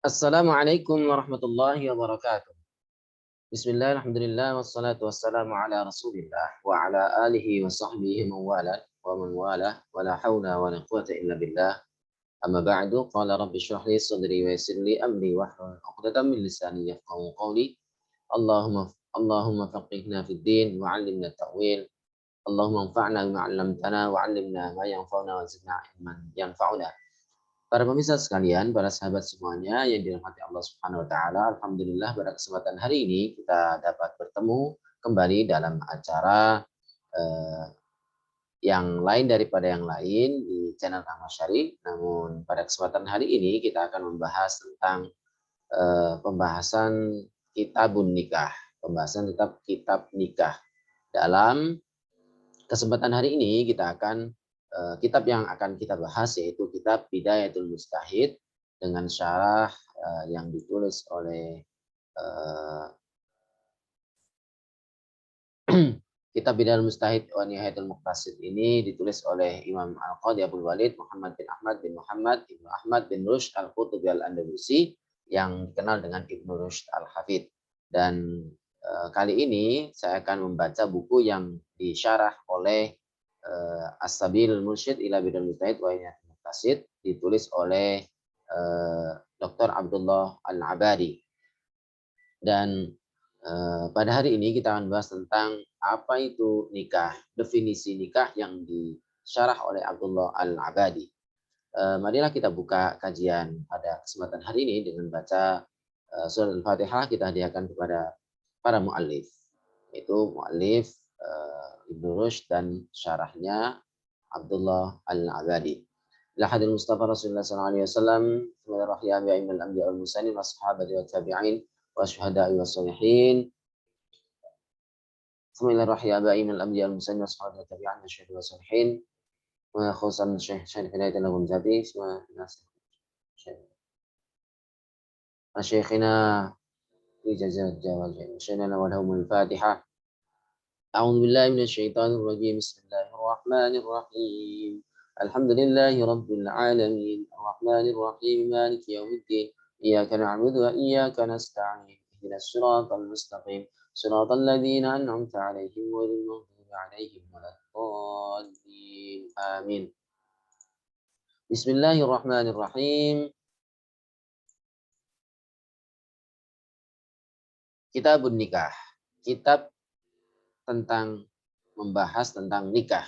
Assalamualaikum warahmatullahi wabarakatuh. Bismillah, alhamdulillah, wassalatu wassalamu ala rasulillah wa ala alihi wa sahbihi mawala wa man wala wa la hawla wa la quwata illa billah. Amma ba'du, qala rabbi shrah li sadri wa yassir li amri wahlul 'uqdatam min lisani yafqahu qawli. Allahumma faqihna fid din wa 'allimna ta'wil. Allahumma anfa'na bima 'allamtana wa 'allimna ma yanfa'una wa zidna ilman yanfa'una. Para pemirsa sekalian, para sahabat semuanya yang dirahmati Allah Subhanahu wa taala, alhamdulillah pada kesempatan hari ini kita dapat bertemu kembali dalam acara eh, yang lain daripada yang lain di channel Ahmad Syarif. Namun pada kesempatan hari ini kita akan membahas tentang pembahasan kitabun nikah, pembahasan tetap kitab nikah. Dalam kesempatan hari ini kita akan kitab yang akan kita bahas yaitu kitab Bidayatul Mujtahid dengan syarah yang ditulis oleh kitab Bidayatul Mujtahid wa Nihayatul Muqtasid ini ditulis oleh Imam Al-Qadhi Abdul Walid Muhammad bin Ahmad bin Muhammad Ibnu Ahmad bin Rushd Al-Qutubi Al-Andalusi yang dikenal dengan Ibnu Rushd Al-Hafidh. Dan kali ini saya akan membaca buku yang disyarah oleh As-Sabil Mursyid ila Bidayatul Mujtahid wa Nihayatul Muqtasid ditulis oleh Dr. Abdullah Al-Abadi. Dan pada hari ini kita akan bahas tentang apa itu nikah, definisi nikah yang disyarah oleh Abdullah Al-Abadi. Marilah kita buka kajian pada kesempatan hari ini dengan baca surat Al-Fatihah kita hadiahkan kepada para muallif, yaitu muallif Ibnu Rushd dan syarahnya Abdullah Al-Abadi. Ila hadil Mustafa Rasulullah sallallahu alaihi wasallam, bismillahirrahmanirrahim, ya imam al-anbiya wal mursalin washabati wa tabi'in wa syuhada'i wa salihin. Bismillahirrahmanirrahim, ya al-anbiya wal mursalin washabati wa tabi'in wa syuhada'i wa salihin. Wa khususan Syekh Hidayat lahum jati, Syekhina fi jazal jawal Syekhina wa lahum al-Fatihah. A'udzu billahi minasyaitonir rajim. Bismillahirrahmanirrahim. Alhamdulillahi rabbil alamin. Arrahmanir rahim. Maliki yaumiddin. Iyyaka na'budu wa iyyaka nasta'in. Ihdinas siratal mustaqim. Siratal ladzina an'amta 'alaihim ghairil maghdubi 'alaihim waladdallin. Amin. Bismillahirrahmanirrahim. Kitabun nikah. Kitab tentang membahas tentang nikah,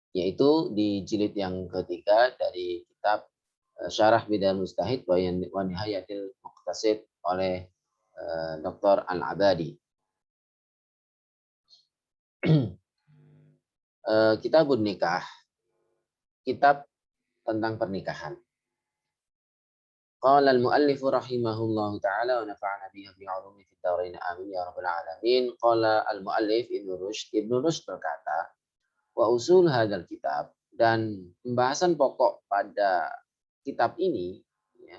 yaitu di jilid yang ketiga dari kitab Syarah Bidayatul Mujtahid wa Nihayatul Muqtasid oleh Dr. Al-Abadi. Kitabun nikah, kitab tentang pernikahan. Qala al-muallif rahimahullahu taala wa nafa'ana bihi fi 'ulumi fid dharain amin ya rabbal alamin. Qala al-muallif Ibnu Rushd berkata, wa usul hadzal kitab, dan pembahasan pokok pada kitab ini, ya,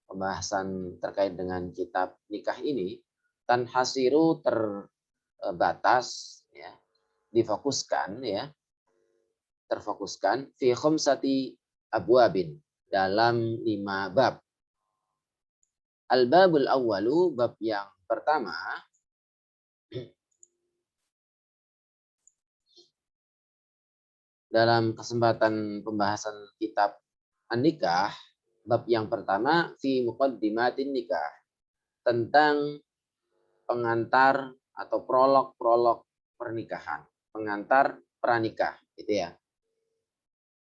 pembahasan terkait dengan kitab nikah ini, tanhasiru terbatas, ya, difokuskan, ya, terfokuskan fi khamsati abwabin, dalam 5 bab. Al-babul awwalu, bab yang pertama, dalam kesempatan pembahasan kitab An-Nikah, bab yang pertama fi muqaddimatin nikah, tentang pengantar atau prolog pernikahan, pengantar pranikah, gitu ya.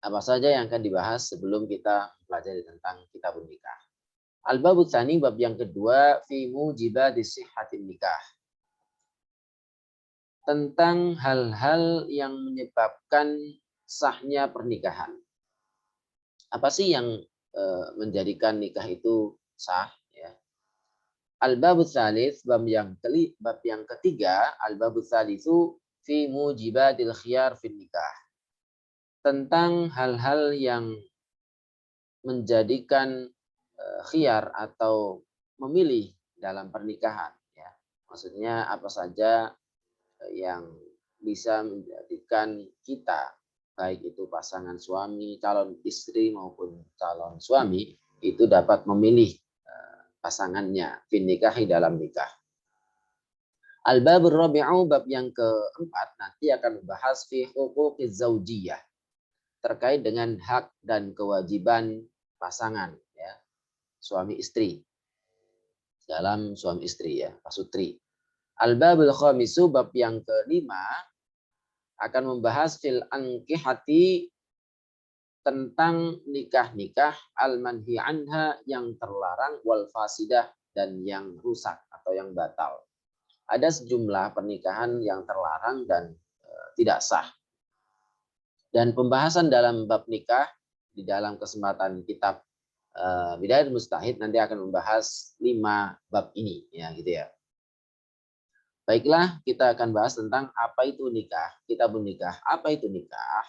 Apa saja yang akan dibahas sebelum kita pelajari tentang kitab nikah. Al-babu tsani, bab yang kedua, fi mujibati sihhatin nikah, tentang hal-hal yang menyebabkan sahnya pernikahan. Apa sih yang menjadikan nikah itu sah, ya? Al-babu tsalits, bab yang ketiga, al-babu tsalitsu fi mujibatil khiyar fin nikah, tentang hal-hal yang menjadikan khiyar atau memilih dalam pernikahan, ya. Maksudnya apa saja yang bisa menjadikan kita, baik itu pasangan suami, calon istri maupun calon suami, itu dapat memilih pasangannya fin nikahi dalam nikah. Al-babur rabi'u, bab yang keempat nanti akan membahas fi huquqiz zaujiyah, terkait dengan hak dan kewajiban pasangan, ya, suami istri, dalam suami istri, ya, pasutri. Al-babul khamisu, bab yang kelima akan membahas fil ankihati, tentang nikah-nikah al-manhi anha, yang terlarang, wal fasidah, dan yang rusak atau yang batal. Ada sejumlah pernikahan yang terlarang dan tidak sah. Dan pembahasan dalam bab nikah di dalam kesempatan kitab Bidayatul Mujtahid nanti akan membahas 5 bab ini, ya, gitu ya. Baiklah, kita akan bahas tentang apa itu nikah. Kitabun nikah. Apa itu nikah?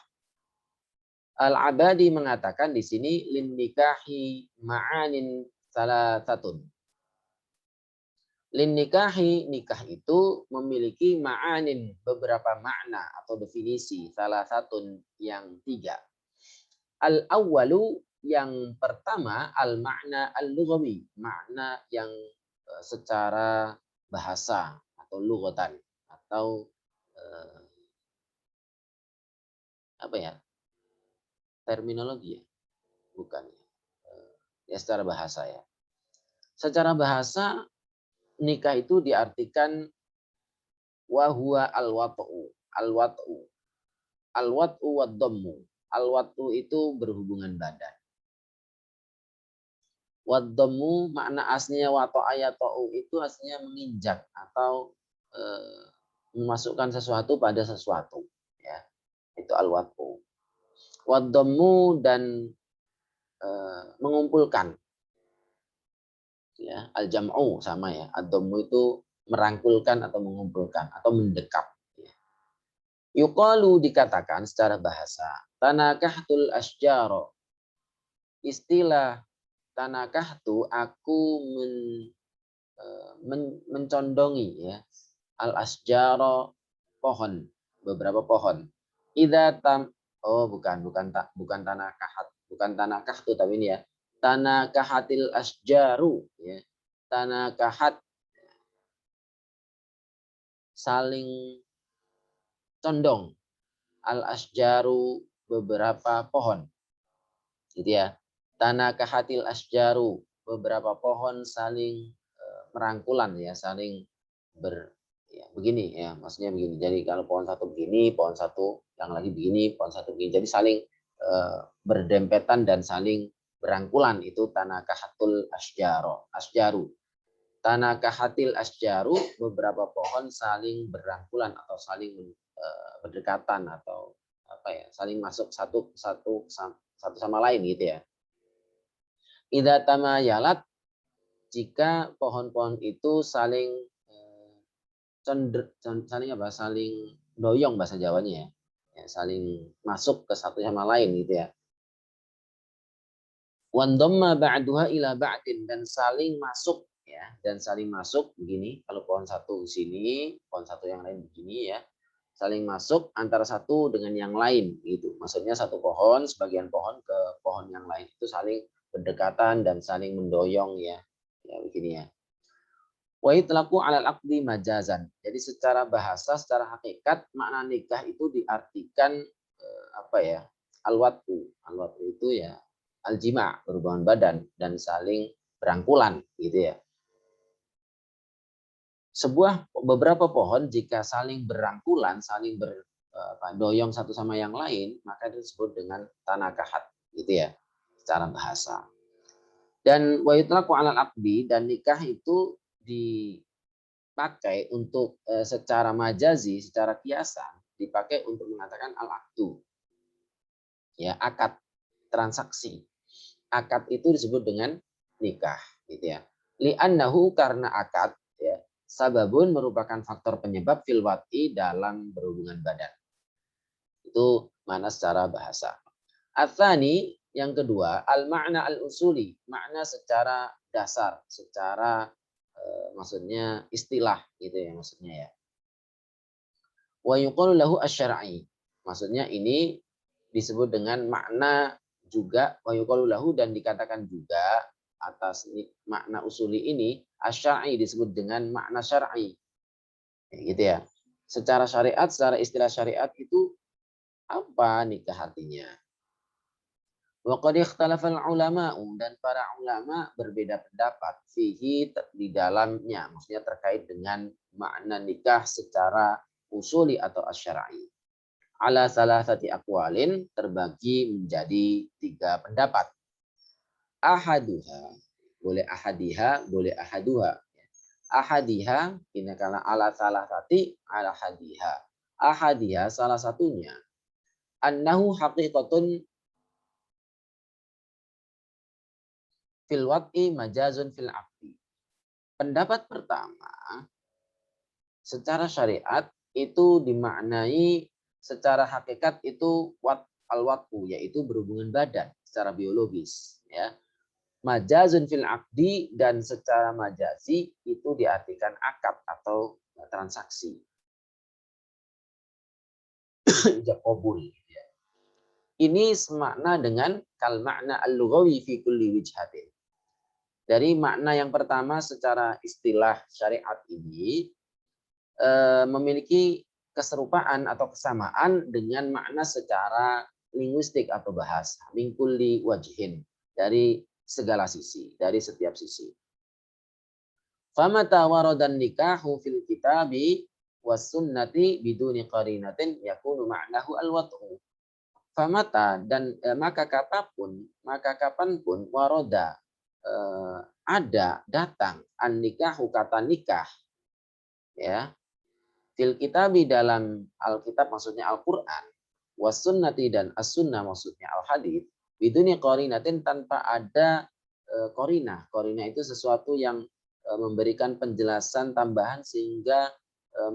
Al-Abadi mengatakan di sini lin nikahi ma'anin salasatun. Lin nikahi, nikah itu memiliki ma'anin, beberapa makna atau definisi, salah satu yang 3. Al-awwalu, yang pertama, al-makna al-lughawi, makna yang secara bahasa atau lughatan, atau apa ya, terminologi, ya, bukan, ya, secara bahasa, ya. Secara bahasa nikah itu diartikan wahwa al-wat'u. Al-wat'u. Al-wat'u wad-dhammu. Al-wat'u itu berhubungan badan. Wad-dhammu makna aslinya wata'a yata'u, itu aslinya menginjak atau memasukkan sesuatu pada sesuatu, ya. Itu al-wat'u. Wad-dhammu, dan mengumpulkan, ya. Al-jam'u sama, ya. Ad-dhammu itu merangkulkan atau mengumpulkan atau mendekap. Yuqalu, dikatakan secara bahasa, tanakahtul asjaro. Istilah tanakahtu, aku mencondongi, ya, al asjaro, pohon, beberapa pohon. Idza tam, oh bukan tanakahat, bukan tanakahtu, tapi ini, ya, tanakahatil asjaru, ya. Tanakahat, saling condong, al asjaru, beberapa pohon, gitu ya. Tanakahatil asjaru, beberapa pohon saling merangkulan, ya, saling begini, ya, maksudnya begini. Jadi kalau pohon satu begini, pohon satu yang lagi begini, pohon satu begini, jadi saling berdempetan dan saling berangkulan, itu tanakahatul asjaru. Tanakahatil asjaru, beberapa pohon saling berangkulan atau saling berdekatan, atau apa, ya, saling masuk satu sama lain, gitu ya. Idza tamayalat, jika pohon-pohon itu saling saling apa? Saling doyong, bahasa Jawanya, ya. Ya, saling masuk ke satu sama lain, gitu ya. Wandamma ba'duha ila ba'din, dan saling masuk, ya, dan saling masuk begini. Kalau pohon satu sini, pohon satu yang lain begini, ya. Saling masuk antara satu dengan yang lain, gitu. Maksudnya satu pohon, sebagian pohon ke pohon yang lain itu saling berdekatan dan saling mendoyong, ya. Ya, begini, ya. Wa itlaqu 'alal 'aqdi majazan. Jadi secara bahasa, secara hakikat, makna nikah itu diartikan apa, ya? Al-wat'u. Al-wat'u itu, ya, al-jima', berhubungan badan dan saling berangkulan, gitu ya. Beberapa pohon jika saling berangkulan, saling berdoyong satu sama yang lain, maka itu disebut dengan tanakahat, gitu ya, secara bahasa. Dan wa yutlaqu 'alal 'aqdi, dan nikah itu dipakai untuk secara majazi, secara kiasan, dipakai untuk mengatakan al-aqdu. Ya, akad, transaksi. Akad itu disebut dengan nikah, gitu ya. Li'annahu, karena akad, ya, sababun, merupakan faktor penyebab fil wat'i, dalam berhubungan badan. Itu mana secara bahasa. Atsani, yang kedua, al-makna al-usuli, makna secara dasar, secara maksudnya istilah, gitu ya, maksudnya, ya. Wa yuqalu lahu asy-syar'i, maksudnya ini disebut dengan makna juga wa yuqalu lahu, dan dikatakan juga atas makna usuli ini asy'ari, disebut dengan makna syar'i. Gitu ya. Secara syariat, secara istilah syariat itu apa nikah artinya? Wa qad ikhtalafal ulama'u, dan para ulama berbeda pendapat fihi, di dalamnya, maksudnya terkait dengan makna nikah secara usuli atau asy'ari. Ala salasati aqwalin, terbagi menjadi 3 pendapat. Ahaduha, boleh ahadiha, boleh ahaduha. Ahadiha, ini karena ala salasati, ala hadiha. Ahadiha, salah satunya, annahu haqiqatun fil wat'i majazun fil aqdi. Pendapat pertama, secara syariat itu dimaknai secara hakikat itu al-wat'u, yaitu berhubungan badan secara biologis, ya. Majazun fil aqdi, dan secara majazi itu diartikan akad atau transaksi. Jakobul. Ya. Ini semakna dengan kal makna al-lughawi fi kulli wijhatin. Dari makna yang pertama secara istilah syariat ini memiliki keserupaan atau kesamaan dengan makna secara linguistik atau bahasa. Min kulli wajhin, dari segala sisi, dari setiap sisi. Famata waradan nikahu fil kitabi was sunnati biduni qarinatin yakunu ma'nahu al-wat'u. Famata, dan maka kapanpun waroda ada, datang, an nikahu, kata nikah, ya, fil kitabi, dalam Alkitab maksudnya Al-Qur'an, was sunnati, dan as-sunnah maksudnya al-hadits, biduni qarinatin, tanpa ada qarinah. Qarinah itu sesuatu yang memberikan penjelasan tambahan sehingga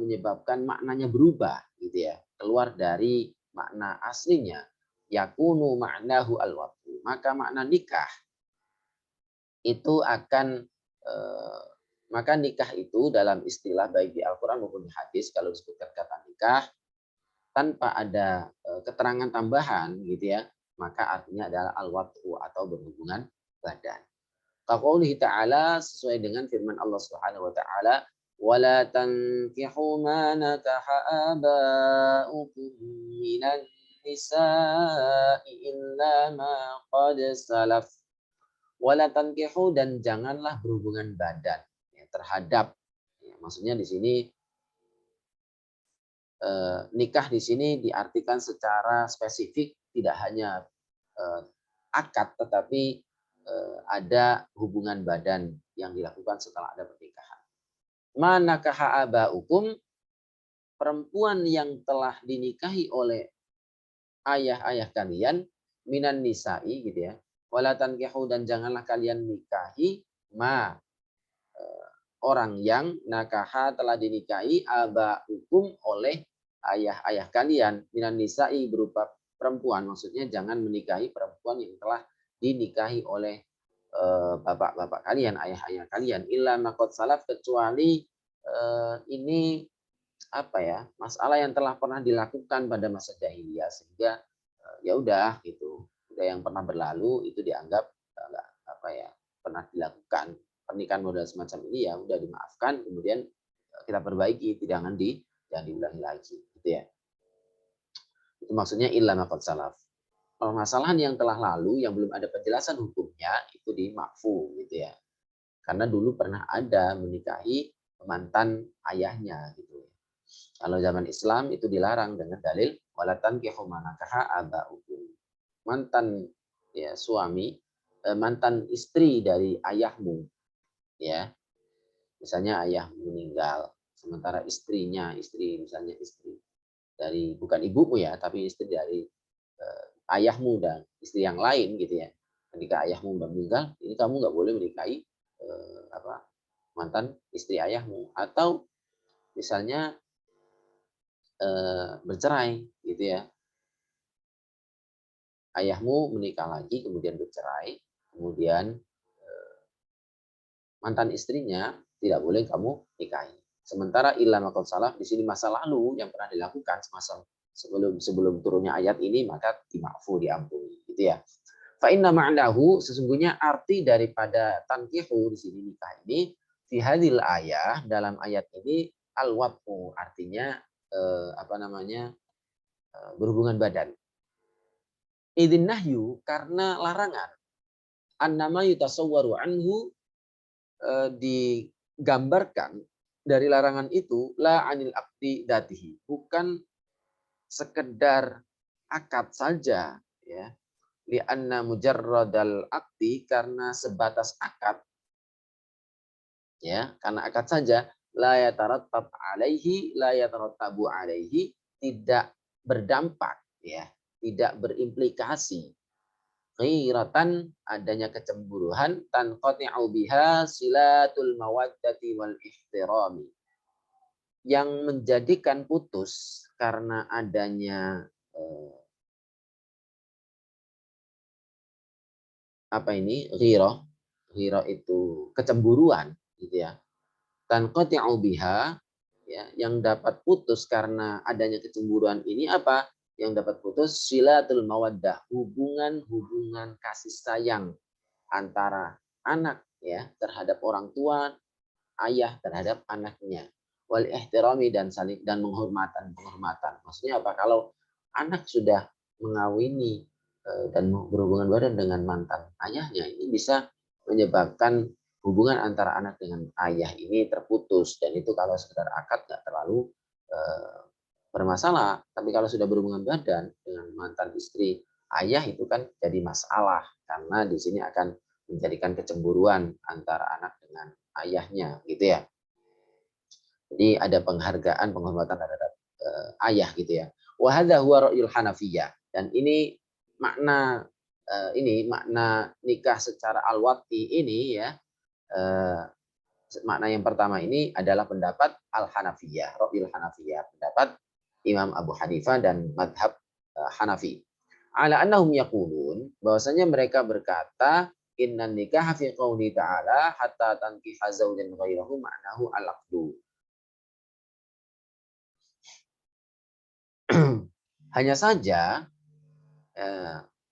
menyebabkan maknanya berubah, gitu ya, keluar dari makna aslinya. Yakunu ma'nahu al-wat'u, maka makna nikah itu akan maka nikah itu dalam istilah baik di Al-Qur'an maupun di hadis, kalau disebutkan kata nikah tanpa ada keterangan tambahan, gitu ya, maka artinya adalah al-wat'u atau berhubungan badan. Qaulihi ta'ala, sesuai dengan firman Allah Subhanahu wa taala, wala tankihu ma nakaha aba'ukum minan nisa'i illa ma qad salaf. Wala tankihu, dan janganlah berhubungan badan, ya, terhadap, ya, maksudnya di sini nikah di sini diartikan secara spesifik, tidak hanya akad, tetapi ada hubungan badan yang dilakukan setelah ada pernikahan. Manakaha aba'ukum, perempuan yang telah dinikahi oleh ayah-ayah kalian, minan nisa'i, gitu ya. Wala tankihu, dan janganlah kalian nikahi orang yang nakaha, telah dinikahi, aba'ukum, oleh ayah-ayah kalian, minan nisa'i, berupa perempuan, maksudnya jangan menikahi perempuan yang telah dinikahi oleh bapak-bapak kalian, ayah-ayah kalian, illa maqad salaf, kecuali ini apa ya, masalah yang telah pernah dilakukan pada masa jahiliyah, sehingga ya udah gitu, udah yang pernah berlalu itu dianggap enggak apa ya, pernah dilakukan. Pernikahan model semacam ini ya udah dimaafkan, kemudian kita perbaiki, jangan diulangi lagi, gitu ya. Itu maksudnya illa maqad salaf. Permasalahan yang telah lalu yang belum ada penjelasan hukumnya itu dimakfu, gitu ya. Karena dulu pernah ada menikahi mantan ayahnya, gitu. Kalau zaman Islam itu dilarang dengan dalil wala tankihu ma nakaha aba'ukum. Mantan, ya, suami, mantan istri dari ayahmu, ya. Misalnya ayah meninggal, sementara istrinya, misalnya istri dari, bukan ibumu ya, tapi istri dari ayahmu dan istri yang lain, gitu ya. Ketika ayahmu meninggal, ini kamu nggak boleh menikahi mantan istri ayahmu. Atau misalnya bercerai, gitu ya. Ayahmu menikah lagi, kemudian bercerai, kemudian mantan istrinya tidak boleh kamu nikahi. Sementara illa maqad salaf, di sini masa lalu yang pernah dilakukan semasa sebelum turunnya ayat ini, maka dimakfu, diampuni, gitu ya. Fa inna ma'nahu, sesungguhnya arti daripada tankihu di sini nikah ini fi hadhil ayah, dalam ayat ini al-wat'u, artinya berhubungan badan. Idzin nahyu, karena larangan. Annama yutasawwaru anhu, digambarkan dari larangan itu la anil aqdi datihi, bukan sekedar akad saja, ya. Li'anna mujarradal aqdi, karena sebatas akad, ya, karena akad saja, la yatarattabu alaihi, tidak berdampak, ya, tidak berimplikasi ghiratan, adanya kecemburuan, tanqati'u biha silatul mawaddati wal ihtirami, yang menjadikan putus karena adanya ghirah. Ghirah itu kecemburuan, gitu ya. Tanqati'u biha, ya, yang dapat putus karena adanya kecemburuan ini apa? Yang dapat putus silatul mawaddah, hubungan kasih sayang antara anak, ya, terhadap orang tua, ayah terhadap anaknya. Wal ihtirami, dan saling dan penghormatan. Maksudnya apa? Kalau anak sudah mengawini dan berhubungan badan dengan mantan ayahnya, ini bisa menyebabkan hubungan antara anak dengan ayah ini terputus, dan itu kalau sekedar akad nggak terlalu bermasalah. Tapi kalau sudah berhubungan badan dengan mantan istri ayah, itu kan jadi masalah, karena di sini akan menjadikan kecemburuan antara anak dengan ayahnya, gitu ya. Jadi ada penghargaan, penghormatan terhadap ayah, gitu ya. Wa hadza huwa ra'yul Hanafiyah, dan ini makna makna nikah secara al-wati ini, ya. Makna yang pertama ini adalah pendapat al-Hanafiyah, ra'yul Hanafiyah, pendapat Imam Abu Hanifah dan madhab Hanafi. Ala annahum yaqulun, bahwasanya mereka berkata, innan nikah fi qouli ta'ala hatta tankiha zawjan ghairahu ma'nahu al-aqdu. Hanya saja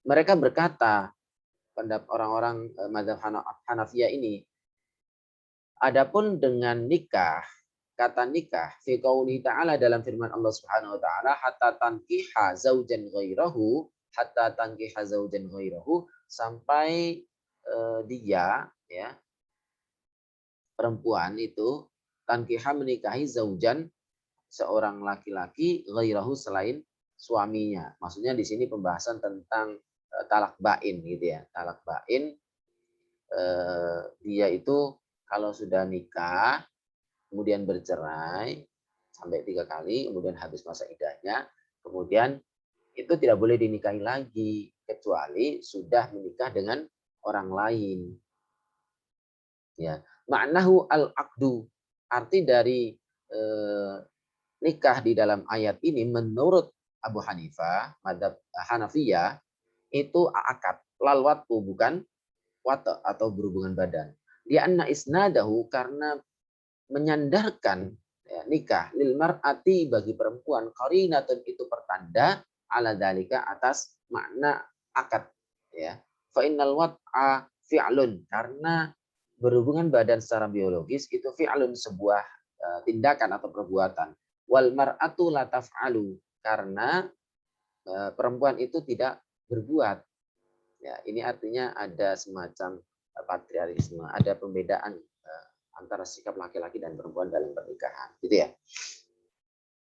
mereka berkata, pendapat orang-orang mazhab Hanafiyah ini, adapun dengan nikah, kata nikah fi qouli ta'ala, dalam firman Allah Subhanahu wa taala, hatta tankiha zaujan ghairahu, hatta tankiha zaujan ghairahu, sampai dia, ya, perempuan itu, tankiha menikahi zaujan, seorang laki-laki, ghairahu, selain suaminya. Maksudnya di sini pembahasan tentang talak bain, gitu ya. Talak bain, dia itu kalau sudah nikah kemudian bercerai sampai 3 kali, kemudian habis masa iddahnya, kemudian itu tidak boleh dinikahi lagi kecuali sudah menikah dengan orang lain. Ya, ma'nahu al-aqdu, arti dari nikah di dalam ayat ini menurut Abu Hanifah, madzhab Hanafiyah, itu akad, lal wat'u, bukan wata atau berhubungan badan. Dia anna isnadahu, karena menyandarkan, ya, nikah lil mar'ati, bagi perempuan, qarinatun, itu pertanda, ala dalika, atas makna akad, ya. Fa innal wat'a fi'lun, karena berhubungan badan secara biologis itu fi'lun, sebuah tindakan atau perbuatan. Wal mar'atu la taf'alu, karena perempuan itu tidak berbuat. Ya, ini artinya ada semacam patriarkisme, ada pembedaan antara sikap laki-laki dan perempuan dalam pernikahan, gitu ya.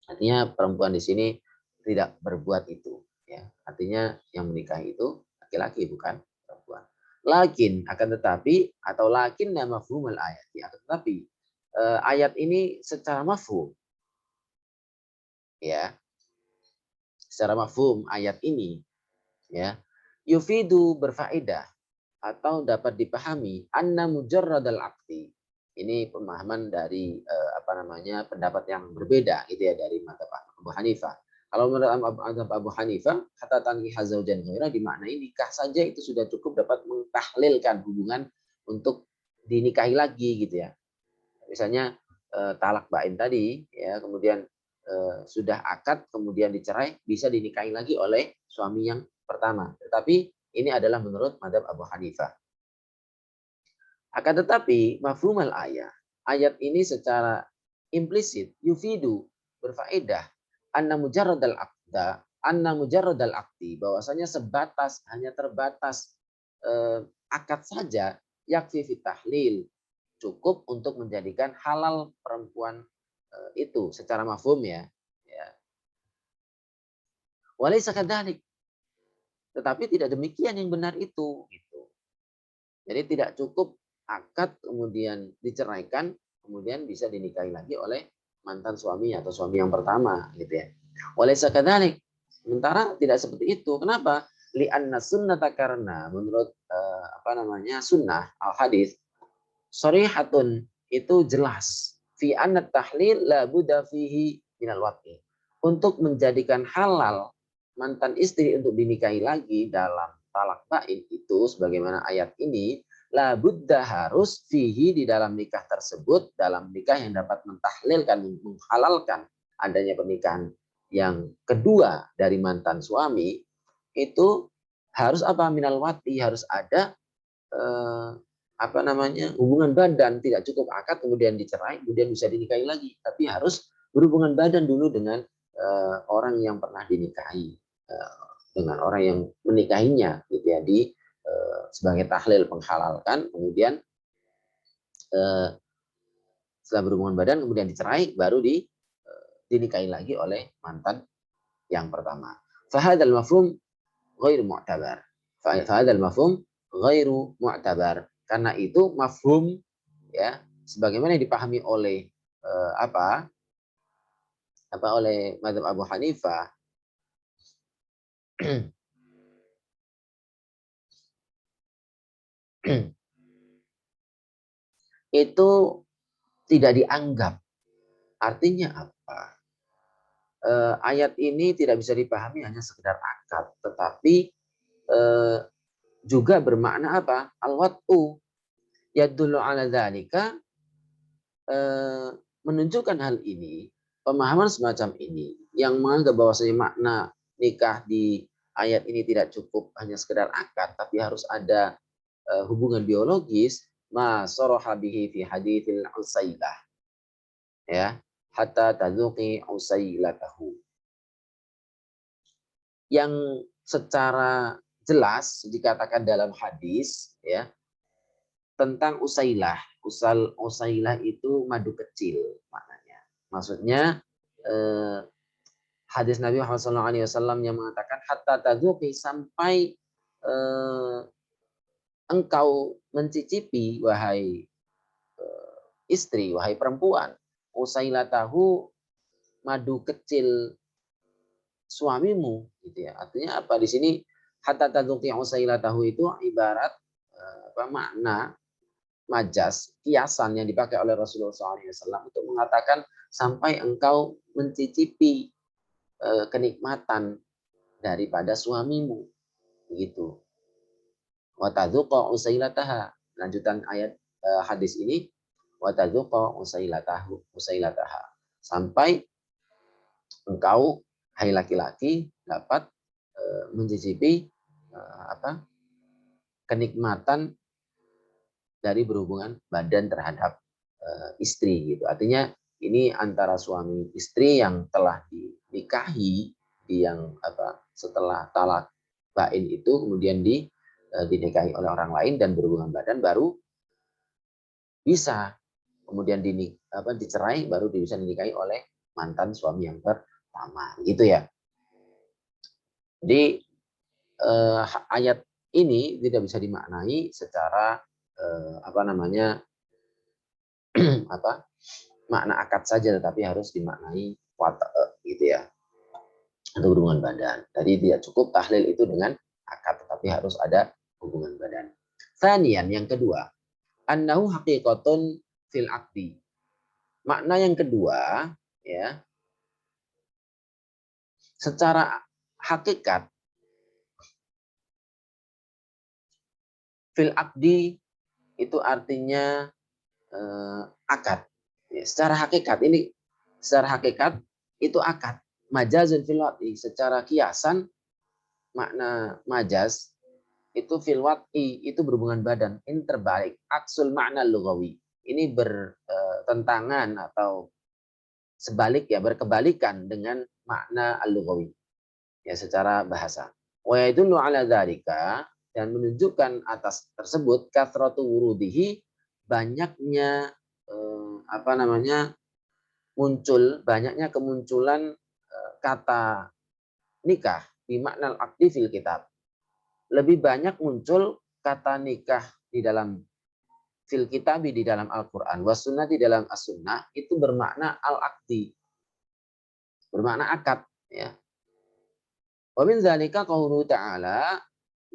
Artinya perempuan di sini tidak berbuat itu, ya. Artinya yang menikahi itu laki-laki, bukan perempuan. Lakin, akan tetapi, atau lakin nama mafhumul ayat, ya, akan tetapi ayat ini secara mafhum, ya, secara mafhum ayat ini, ya, yufidu, berfaedah atau dapat dipahami, anna mujarradal aqdi. Ini pemahaman dari pendapat yang berbeda, gitu ya, dari madzhab Abu Hanifah. Kalau menurut madzhab Abu Hanifah, kata tankiha zaujan ghaira dimaknai nikah saja itu sudah cukup dapat mentahlilkan hubungan untuk dinikahi lagi, gitu ya. Misalnya talak bain tadi, ya, kemudian sudah akad kemudian dicerai, bisa dinikahi lagi oleh suami yang pertama. Tetapi Ini adalah menurut mazhab Abu Hanifah. Akan tetapi mafhumul ayat ini secara implisit yufidu berfaedah anna mujarradal akdi bahwasanya hanya terbatas akad saja yakfi fit tahlil, cukup untuk menjadikan halal perempuan itu secara mafhum ya. Walaysa kadzalik. Tetapi tidak demikian yang benar itu gitu. Jadi tidak cukup akad kemudian diceraikan kemudian bisa dinikahi lagi oleh mantan suami atau suami yang pertama gitu ya. Walaysa kadzalik. Sementara tidak seperti itu. Kenapa? Li'anna sunnata karena menurut sunnah al-hadis sharihatun itu jelas fi anna tahlil la budda fihi minal waqi. Untuk menjadikan halal mantan istri untuk dinikahi lagi dalam talak bain itu sebagaimana ayat ini la budda harus fihi di dalam nikah tersebut, dalam nikah yang dapat mentahlilkan menghalalkan adanya pernikahan yang kedua dari mantan suami itu harus apa minal wati, harus ada hubungan badan, tidak cukup akad kemudian dicerai kemudian bisa dinikahi lagi, tapi harus berhubungan badan dulu dengan orang yang pernah dinikahi, dengan orang yang menikahinya gitu ya, sebagai tahlil penghalalkan, kemudian setelah berhubungan badan kemudian dicerai baru dinikahi lagi oleh mantan yang pertama. Fahadal mafhum ghairu mu'tabar. Fahadal mafhum ghairu mu'tabar. Karena itu mafhum ya sebagaimana yang dipahami oleh oleh mazhab Abu Hanifah itu tidak dianggap. Artinya apa? Ayat ini tidak bisa dipahami hanya sekedar akad, tetapi juga bermakna apa? Al-wat'u yadullu ala dzalika, menunjukkan hal ini, pemahaman semacam ini yang menganggap bahwasanya makna nikah di ayat ini tidak cukup hanya sekedar akad, tapi harus ada hubungan biologis, ma saraha bihi fi haditsil usailah ya, hatta tazuqi usailatahu. Yang secara jelas dikatakan dalam hadis ya tentang usailah. Usailah itu madu kecil maknanya. Maksudnya hadis Nabi Muhammad SAW yang mengatakan hatta tazuqi, sampai engkau mencicipi wahai istri, wahai perempuan, usailah tahu madu kecil suamimu gitu ya. Artinya apa di sini hatta tazuqi usailah tahu itu ibarat makna majas, kiasan yang dipakai oleh Rasulullah SAW untuk mengatakan sampai engkau mencicipi kenikmatan daripada suamimu, begitu. Wa tadzuqa usailataha. Lanjutan ayat hadis ini, wa tadzuqa usailataha. Sampai engkau hai laki-laki dapat mencicipi kenikmatan dari berhubungan badan terhadap istri gitu. Artinya ini antara suami istri yang telah dinikahi setelah talak bain itu kemudian dinikahi oleh orang lain dan berhubungan badan baru bisa kemudian dicerai baru bisa dinikahi oleh mantan suami yang pertama gitu ya. Jadi ayat ini tidak bisa dimaknai secara makna akad saja, tetapi harus dimaknai gitu ya, atau hubungan badan. Jadi tidak cukup tahlil itu dengan akad, tetapi harus ada hubungan badan. Tsaniyan, yang kedua, annahu haqiqatun fil aqdi. Makna yang kedua ya, secara hakikat fil aqdi itu artinya akad. Ya, secara hakikat itu akad. Majazun fil waqti, secara kiasan makna majaz itu fil wat'i itu berhubungan badan, ini terbalik. Aksul makna lughawi. Ini bertentangan atau sebalik ya, berkebalikan dengan makna al-lughawi ya secara bahasa. Wa yadullu ala dzalika, dan menunjukkan atas tersebut kathratu wurudihi, banyaknya banyaknya kemunculan kata nikah di makna al-aqdi fil kitab. Lebih banyak muncul kata nikah di dalam fil kitabi di dalam Al-Qur'an, was sunnah di dalam as-sunnah, itu bermakna al-aqdi, bermakna akad ya. Wa min dzalika qauluhu ta'ala,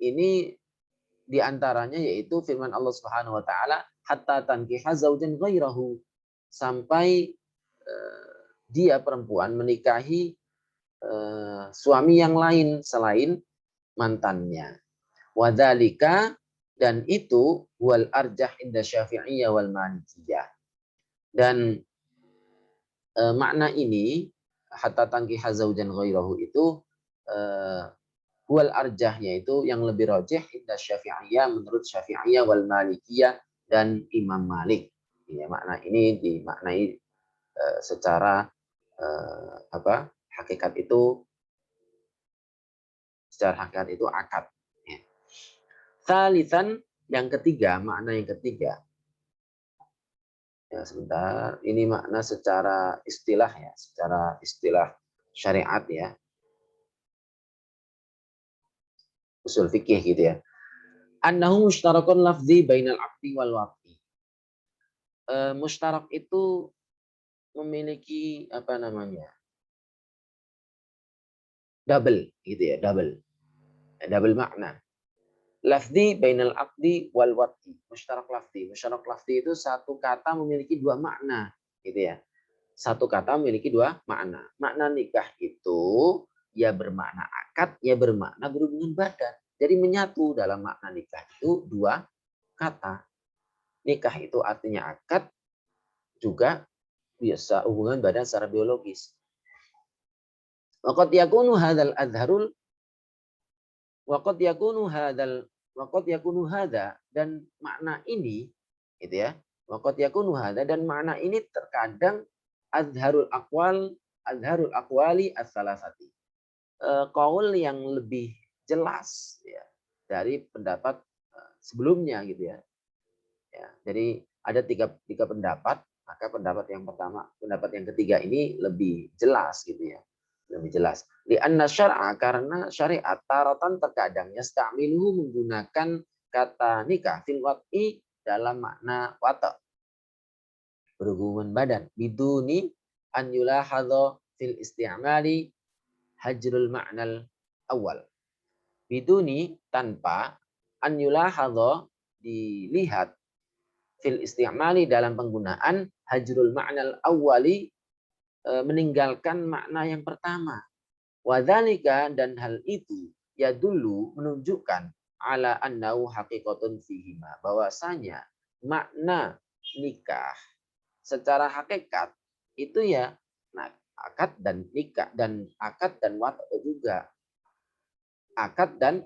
ini diantaranya yaitu firman Allah Subhanahu wa taala, hatta tankiha zaujan ghairahu, sampai dia perempuan menikahi suami yang lain selain mantannya. Wadzalika, dan itu wal arjah inda Syafi'iyah wal Malikiyah. Dan makna ini hatta tankiha zaujan ghairahu itu wal arjah, yaitu yang lebih rajih inda Syafi'iyah, menurut Syafi'iyah wal Malikiyah dan Imam Malik. Ya, makna ini dimaknai secara hakikat itu, akad. Ya. Tsalitsan, yang ketiga, makna yang ketiga. Ya, sebentar. Ini makna secara istilah ya, secara istilah syariat ya. Usul fikih gitu ya. Annahu mushtarakun lafzi bainal aqdi wal waqi. Mushtarak itu memiliki double gitu ya, double makna. Lafzi bainal aqdi wal waqi. Mushtarak lafzi. Mushtarak lafzi itu satu kata memiliki dua makna gitu ya. Satu kata memiliki dua makna. Makna nikah itu ya bermakna akad, ya bermakna berhubungan badan. Jadi menyatu dalam makna nikah itu dua kata. Nikah itu artinya akad, juga biasa hubungan badan secara biologis. Waqad yakunu hadzal azharul waqad yakunu hadza, dan makna ini gitu ya. Waqad yakunu hadza, dan makna ini terkadang azharul aqwali as-salasati. Qaul yang lebih jelas ya dari pendapat sebelumnya gitu ya. Ya, jadi ada tiga pendapat, maka pendapat yang pertama, pendapat yang ketiga ini lebih jelas gitu ya. Lebih jelas. Li'anna syar'a, karena syariat taratan terkadang yasta'miluhu, menggunakan kata nikah fil wat'i dalam makna wata', berhubungan badan, biduni an yulahadha fil isti'mali hajrul ma'nal awal. Biduni, tanpa, an yulahadha, dilihat, fil isti'mali dalam penggunaan, hajrul ma'nal awwali, meninggalkan makna yang pertama. Wadzalika, dan hal itu ya dulu menunjukkan ala annahu haqiqatun fihima, bahwasanya makna nikah secara hakikat itu ya akad dan nikah, dan akad dan wata juga. Akad dan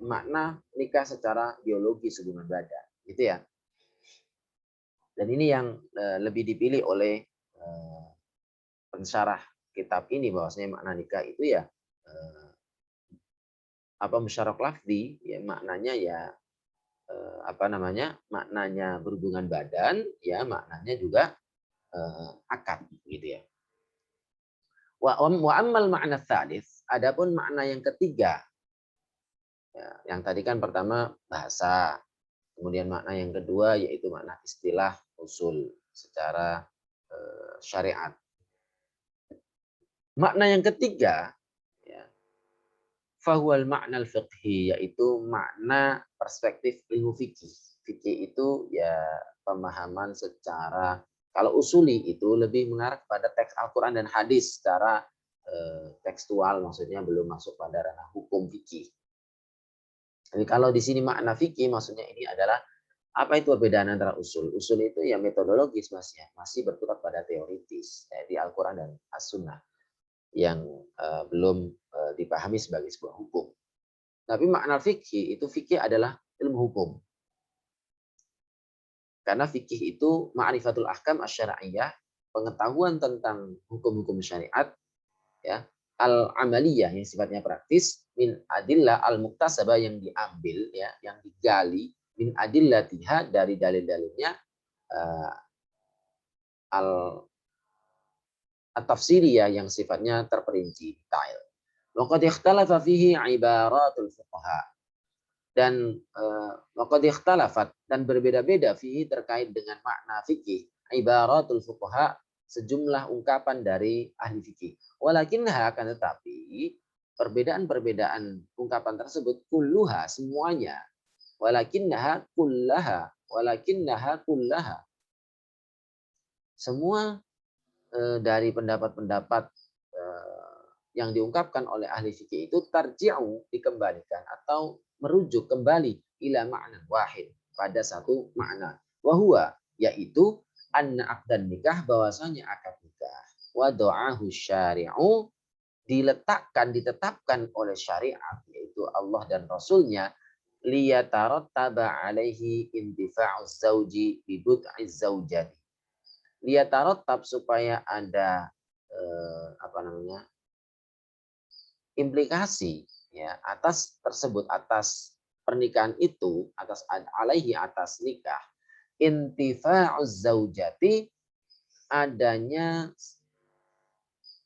makna nikah secara biologis, hubungan badan gitu ya. Dan ini yang lebih dipilih oleh pensyarah kitab ini, bahwasanya makna nikah itu ya musyarak lafzi ya, maknanya ya maknanya berhubungan badan ya, maknanya juga akad gitu ya. Wa ammal makna tsalits, adapun makna yang ketiga ya, yang tadi kan pertama bahasa, kemudian makna yang kedua yaitu makna istilah usul secara syariat. Makna yang ketiga ya, fahuwal makna al-fiqhi, yaitu makna perspektif ilmu fikih. Fikih itu ya pemahaman secara, kalau usuli itu lebih mengarah kepada teks Al-Quran dan hadis secara tekstual, maksudnya belum masuk pada ranah hukum fikih. Jadi kalau di sini makna fikih maksudnya ini adalah apa itu perbedaan antara usul? Usul itu ya metodologis masih berkutat pada teoritis di Al-Quran dan As-Sunnah yang belum dipahami sebagai sebuah hukum. Tapi makna fikih itu fikih adalah ilmu hukum. Karena fikih itu ma'rifatul ahkam asy-syar'iyyah, pengetahuan tentang hukum-hukum syariat, ya, al-amaliyah yang sifatnya praktis, min adillah al-muktasabah yang diambil, ya, yang digali, min adillatiha dari dalil-dalilnya, uh, al at-tafsiriyah yang sifatnya terperinci, detail. Waqad ikhtalafa fihi ibaratul fuqaha. Dan waqad ikhtalafat, dan berbeda-beda fihi terkait dengan makna fikih, ibaratul fuqaha, sejumlah ungkapan dari ahli fikih. Walakinha, akan tetapi perbedaan-perbedaan ungkapan tersebut kulluha, semuanya, walakinnaha kullaha, semua dari pendapat-pendapat yang diungkapkan oleh ahli fikih itu tarji'u, dikembalikan atau merujuk kembali ila makna wahid, pada satu makna, wahwa, yaitu anna aqdan nikah, bahwasanya akad nikah, wa do'ahu syari'u, ditetapkan oleh syariat, yaitu Allah dan Rasulnya, liyatarattaba alaihi intifa'uz zauji bi bud'iz zaujati, liyatarottab, supaya ada implikasi, ya, atas tersebut, atas pernikahan itu, atas alaihi, atas nikah, intifa'uz zaujati, adanya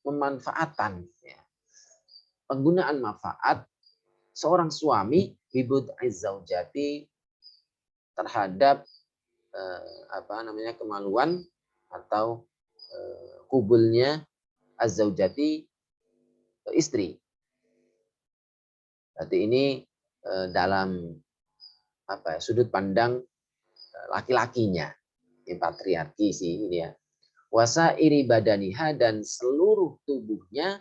pemanfaatan, ya, penggunaan manfaat seorang suami bibud'iz zaujati, terhadap kemaluan atau kubulnya az-zaujati, istri. Berarti ini dalam sudut pandang laki-lakinya, patriarki sih ini ya. Wasairi badaniha, dan seluruh tubuhnya,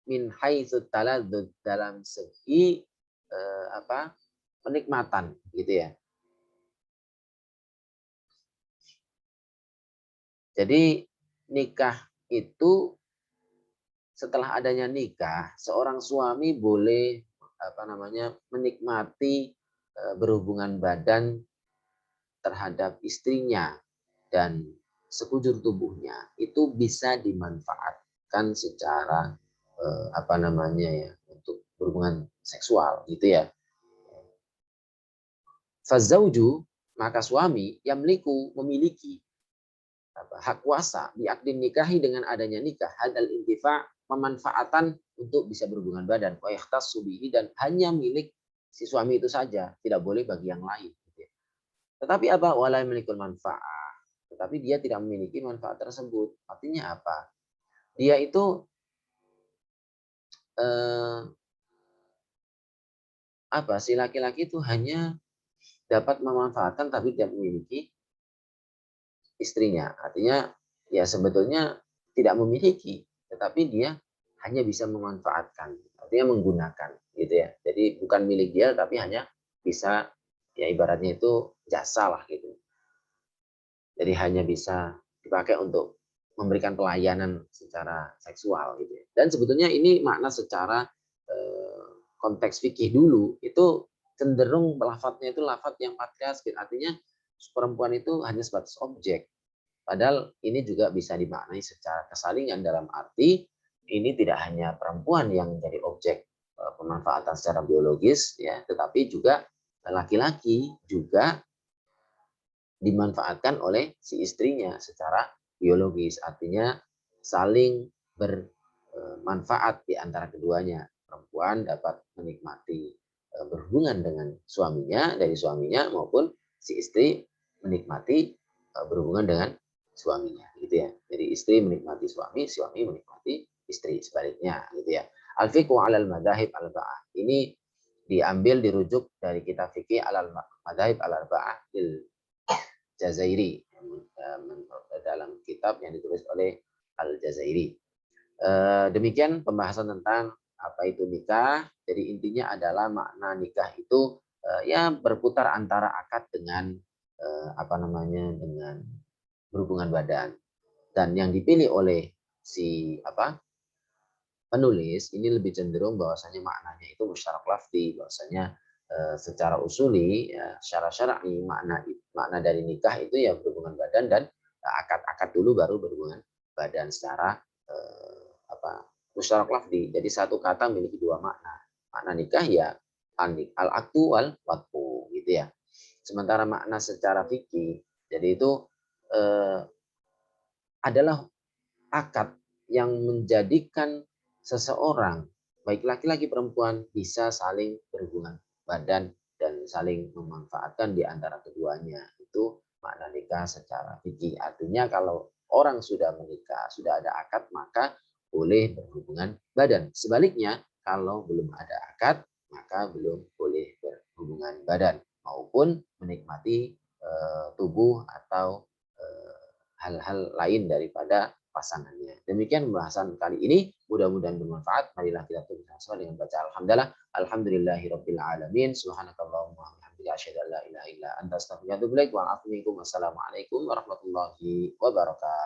min haitsu taladzuz, dalam segi penikmatan, gitu ya. Jadi nikah itu, setelah adanya nikah, seorang suami boleh menikmati berhubungan badan terhadap istrinya, dan sekujur tubuhnya itu bisa dimanfaatkan secara untuk berhubungan seksual, gitu ya. Fazauju, maka suami, memiliki hak kuasa biakdin nikahi, dengan adanya nikah, hadal intifa, pemanfaatan untuk bisa berhubungan badan, wa yakhtassu bihi, dan hanya milik si suami itu saja, tidak boleh bagi yang lain, gitu ya. Tetapi apa? Wala milikul manfaat, tetapi dia tidak memiliki manfaat tersebut. Artinya apa? Dia itu si laki-laki itu hanya dapat memanfaatkan tapi tidak memiliki istrinya. Artinya ya sebetulnya tidak memiliki, tetapi dia hanya bisa memanfaatkan, artinya menggunakan, gitu ya. Jadi bukan milik dia, tapi hanya bisa, ya ibaratnya itu jasa lah, gitu. Jadi hanya bisa dipakai untuk memberikan pelayanan secara seksual, gitu ya. Dan sebetulnya ini makna secara konteks fikih dulu itu cenderung lafadznya itu lafadz yang patriarki, artinya perempuan itu hanya sebatas objek. Padahal ini juga bisa dimaknai secara kesalingan, dalam arti ini tidak hanya perempuan yang menjadi objek pemanfaatan secara biologis, ya, tetapi juga laki-laki juga dimanfaatkan oleh si istrinya secara biologis. Artinya saling bermanfaat di antara keduanya. Perempuan dapat menikmati berhubungan dengan suaminya, dari suaminya, maupun si istri menikmati berhubungan dengan suaminya, gitu ya. Jadi istri menikmati suami, suami menikmati istri, sebaliknya, gitu ya. Al-fiqhu 'alal madzahib al-arba'ah. Ini diambil, dirujuk dari kitab fikih alal madzahib al-arba'ah lil Jazairi, dalam kitab yang ditulis oleh Al-Jazairi. Demikian pembahasan tentang apa itu nikah. Jadi intinya adalah makna nikah itu ya berputar antara akad dengan dengan berhubungan badan. Dan yang dipilih oleh si penulis ini lebih cenderung bahwasanya maknanya itu musyarak lafzi, bahwasanya secara usuli, ya, secara syar'i makna dari nikah itu ya berhubungan badan dan akad-akad dulu baru berhubungan badan secara musyarak lafzi. Jadi satu kata memiliki dua makna. Makna nikah ya al-akdu wal wat'u gitu ya. Sementara makna secara fikih, jadi itu eh, adalah akad yang menjadikan seseorang, baik laki-laki perempuan, bisa saling berhubungan badan dan saling memanfaatkan di antara keduanya. Itu makna nikah secara fikih. Artinya kalau orang sudah menikah, sudah ada akad, maka boleh berhubungan badan. Sebaliknya, kalau belum ada akad, maka belum boleh berhubungan badan maupun menikmati tubuh atau hal-hal lain daripada pasangannya. Demikian pembahasan kali ini. Mudah-mudahan bermanfaat. Marilah kita tutup bersama dengan baca alhamdulillah. Alhamdulillahirabbil alamin. Subhanakallahumma wa bihamdika asyhadu an la ilaha illa anta astaghfiruka wa atubu ilaik. Wa assalamualaikum warahmatullahi wabarakatuh.